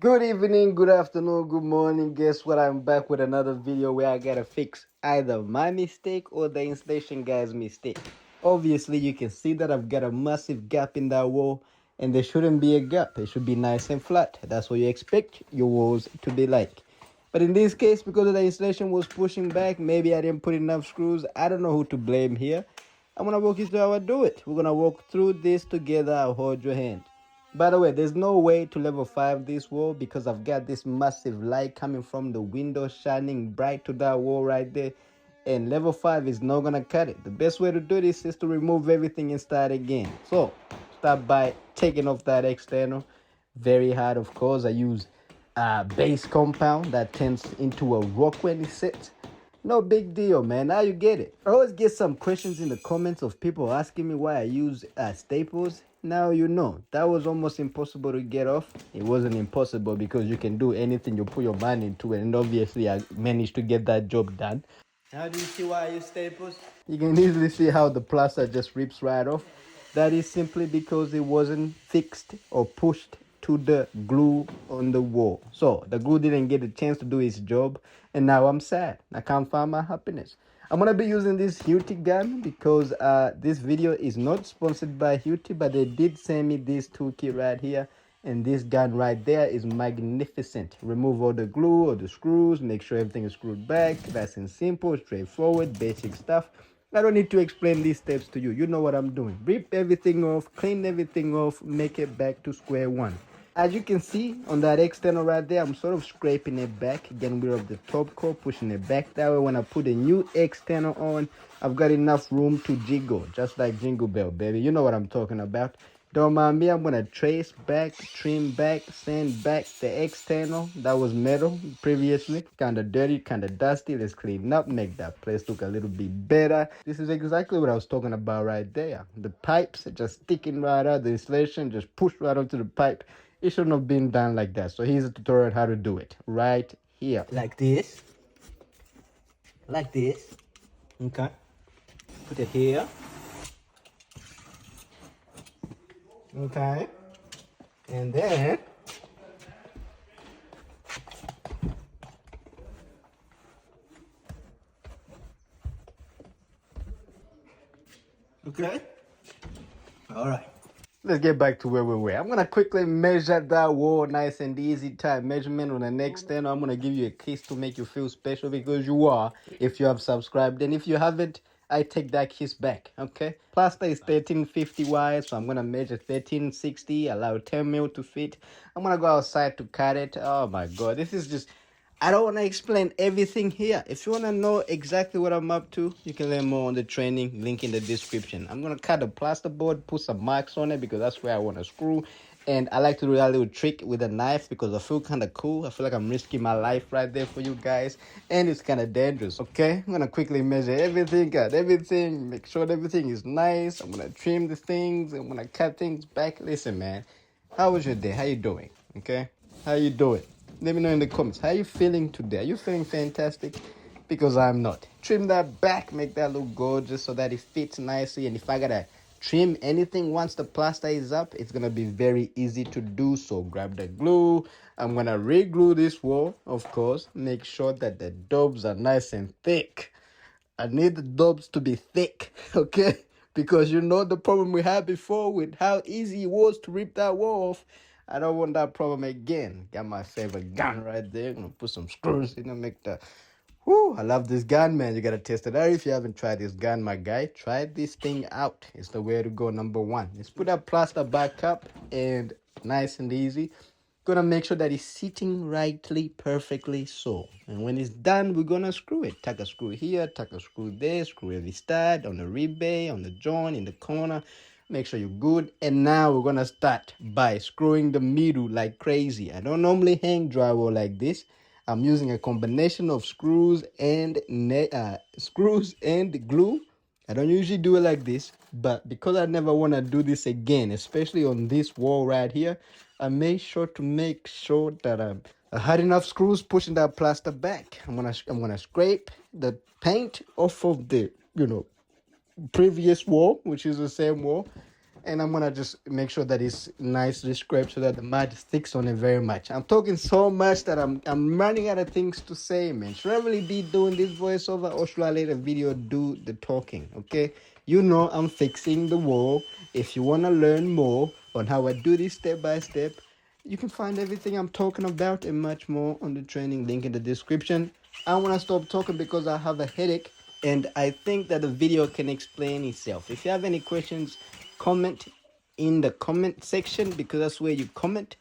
Good evening, good afternoon, good morning. Guess what? I'm back with another video where I gotta fix either my mistake or the installation guy's mistake. Obviously, you can see that I've got a massive gap in that wall, and there shouldn't be a gap. It should be nice and flat. That's what you expect your walls to be like. But in this case, because the installation was pushing back, maybe I didn't put enough screws. I don't know who to blame here. I'm gonna walk you through how I do it. We're gonna walk through this together. I'll hold your hand. By the way, there's no way to level 5 this wall because I've got this massive light coming from the window shining bright to that wall right there. And level 5 is not gonna cut it. The best way to do this is to remove everything and start again. So, start by taking off that external. Very hard, of course. I use base compound that turns into a rock when it sits. No big deal, man. Now you get it. I always get some questions in the comments of people asking me why I use staples. Now you know. That was almost impossible to get off. It wasn't impossible because you can do anything you put your mind into it. And obviously I managed to get that job done. Now do you see why I use staples? You can easily see how the plaster just rips right off. That is simply because it wasn't fixed or pushed to the glue on the wall. So the glue didn't get a chance to do its job, and now I'm sad. I can't find my happiness. I'm gonna be using this Huty gun because this video is not sponsored by Huty, but they did send me this toolkit right here, and this gun right there is magnificent. Remove all the glue or the screws, make sure everything is screwed back. That's in simple, straightforward, basic stuff. I don't need to explain these steps to you. You know what I'm doing. Rip everything off, clean everything off, make it back to square one. As you can see on that external right there, I'm sort of scraping it back, getting rid of the top coat, pushing it back. That way when I put a new external on, I've got enough room to jiggle, just like Jingle Bell, baby. You know what I'm talking about. Don't mind me, I'm gonna trace back, trim back, sand back the external. That was metal previously. Kinda dirty, kinda dusty. Let's clean up, make that place look a little bit better. This is exactly what I was talking about right there. The pipes are just sticking right out, the insulation just pushed right onto the pipe. It shouldn't have been done like that. So here's a tutorial on how to do it right here. Like this. Like this. Okay. Put it here. Okay. And then okay. All right. Let's get back to where we were. I'm gonna quickly measure that wall, nice and easy type measurement on the next 10. I'm gonna give you a kiss to make you feel special because you are, if you have subscribed. And if you haven't, I take that kiss back, okay? Plaster is 1350 wide, so I'm gonna measure 1360, allow 10 mil to fit. I'm gonna go outside to cut it. Oh my god, this is just, I don't want to explain everything here. If you want to know exactly what I'm up to, you can learn more on the training, link in the description. I'm going to cut the plasterboard, put some marks on it because that's where I want to screw. And I like to do that little trick with a knife because I feel kind of cool. I feel like I'm risking my life right there for you guys. And it's kind of dangerous, okay? I'm going to quickly measure everything, cut everything, make sure everything is nice. I'm going to trim the things. I'm going to cut things back. Listen, man, how was your day? How you doing, okay? How you doing? Let me know in the comments. How are you feeling today? Are you feeling fantastic? Because I'm not. Trim that back, make that look gorgeous so that it fits nicely. And if I gotta trim anything once the plaster is up, it's gonna be very easy to do so. Grab the glue. I'm gonna re-glue this wall, of course. Make sure that the daubs are nice and thick. I need the daubs to be thick, okay? Because you know the problem we had before with how easy it was to rip that wall off. I don't want that problem again. Got my favorite gun right there. I'm gonna put some screws in and make that. Whoo, I love this gun, man. You gotta test it out. If you haven't tried this gun, my guy, try this thing out. It's the way to go, number one. Let's put that plaster back up and nice and easy. Gonna make sure that it's sitting rightly, perfectly so. And when it's done, we're gonna screw it. Tuck a screw here, tuck a screw there, screw every stud, on the rib bay, on the joint, in the corner. Make sure you're good. And now we're gonna start by screwing the middle like crazy. I don't normally hang drywall like this. I'm using a combination of screws and glue. I don't usually do it like this, but because I never want to do this again, especially on this wall right here, I made sure to make sure that I had enough screws pushing that plaster back. I'm gonna scrape the paint off of the previous wall, which is the same wall. and I'm gonna just make sure that it's nicely scraped so that the mud sticks on it very much. I'm talking so much that I'm running out of things to say, man. Should I really be doing this voiceover, or should I let the video do the talking? Okay, you know I'm fixing the wall. If you wanna learn more on how I do this step by step, you can find everything I'm talking about and much more on the training link in the description. I want to stop talking because I have a headache, and I think that the video can explain itself. If you have any questions, comment in the comment section, because that's where you comment,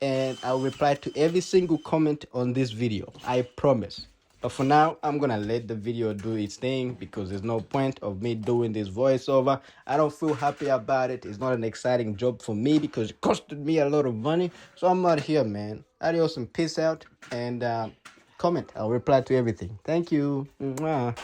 and I'll reply to every single comment on this video. I promise. But for now, I'm gonna let the video do its thing because there's no point of me doing this voiceover. I don't feel happy about it. It's not an exciting job for me because it costed me a lot of money. So I'm out here, man. Adios and peace out. And comment. I'll reply to everything. Thank you. Mwah.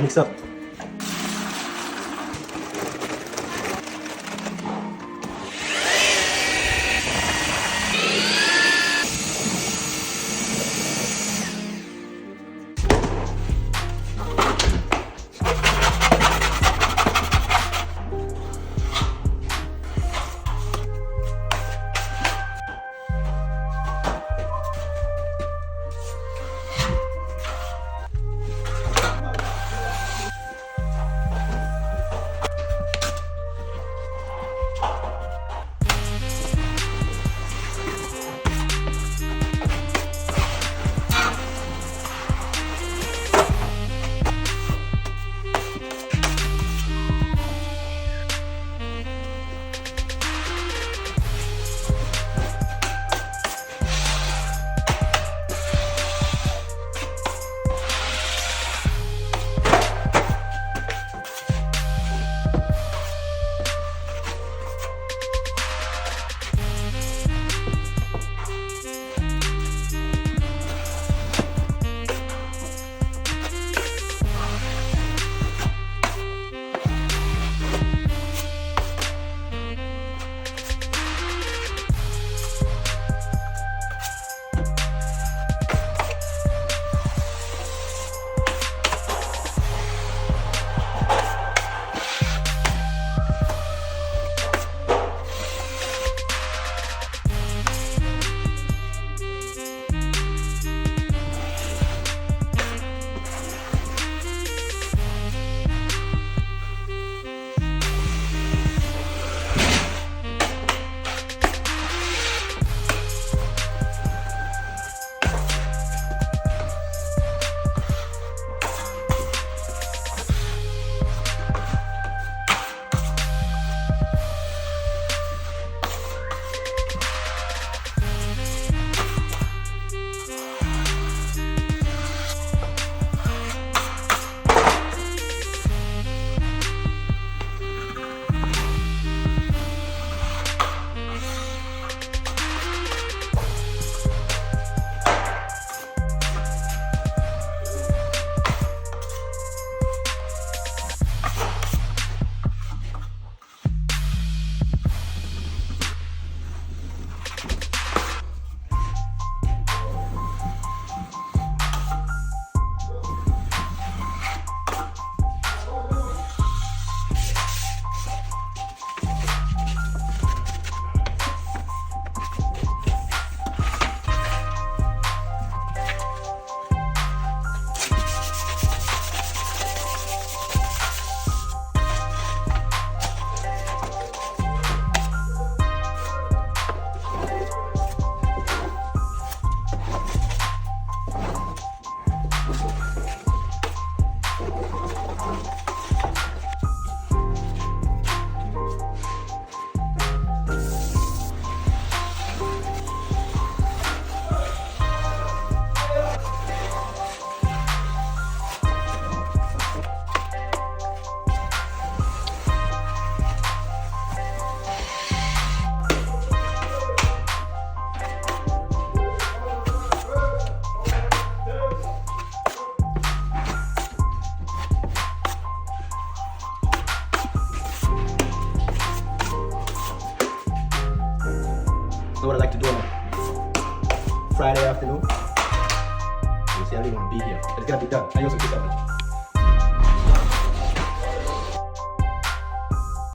Mix up. honestly, I really want to be here. It's gonna be done. I also do something.